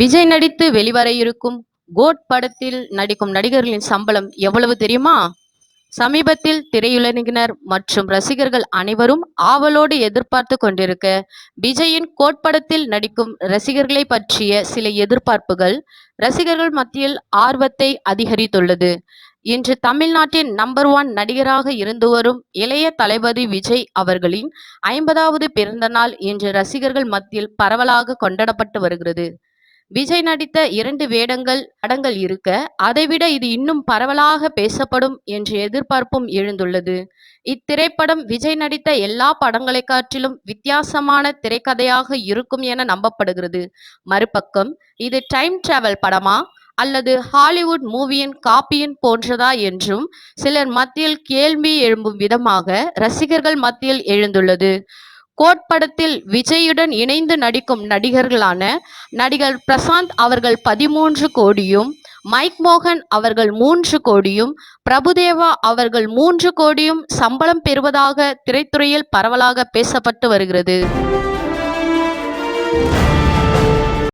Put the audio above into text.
விஜய் நடித்து வெளிவர இருக்கும் கோட் படத்தில் நடிக்கும் நடிகர்களின் சம்பளம் எவ்வளவு தெரியுமா? சமீபத்தில் திரையுலகினர் மற்றும் ரசிகர்கள் அனைவரும் ஆவலோடு எதிர்பார்த்து கொண்டிருக்க, விஜயின் கோட் படத்தில் நடிக்கும் ரசிகர்களை பற்றிய சில எதிர்பார்ப்புகள் ரசிகர்கள் மத்தியில் ஆர்வத்தை அதிகரித்துள்ளது. இன்று தமிழ்நாட்டின் நம்பர் 1 நடிகராக இருந்து வரும் இளைய தளபதி விஜய் அவர்களின் 50வது பிறந்த நாள் இன்று ரசிகர்கள் மத்தியில் பரவலாக கொண்டாடப்பட்டு வருகிறது. விஜய் நடித்த 2 படங்கள் இருக்க, அதைவிட இது இன்னும் பரவலாக பேசப்படும் என்ற எதிர்பார்ப்பும் எழுந்துள்ளது. இத்திரைப்படம் விஜய் நடித்த எல்லா படங்களை காட்டிலும் வித்தியாசமான திரைக்கதையாக இருக்கும் என நம்பப்படுகிறது. மறுபக்கம், இது டைம் டிராவல் படமா அல்லது ஹாலிவுட் மூவியின் காப்பியின் போன்றதா என்றும் சிலர் மத்தியில் கேள்வி எழும்பும் விதமாக ரசிகர்கள் மத்தியில் எழுந்துள்ளது. கோட் படத்தில் விஜயுடன் இணைந்து நடிக்கும் நடிகர்களான நடிகர் பிரசாந்த் அவர்கள் 13 கோடியும், மைக் மோகன் அவர்கள் 3 கோடியும், பிரபுதேவா அவர்கள் 3 கோடியும் சம்பளம் பெறுவதாக திரைத்துறையில் பரவலாக பேசப்பட்டு வருகிறது.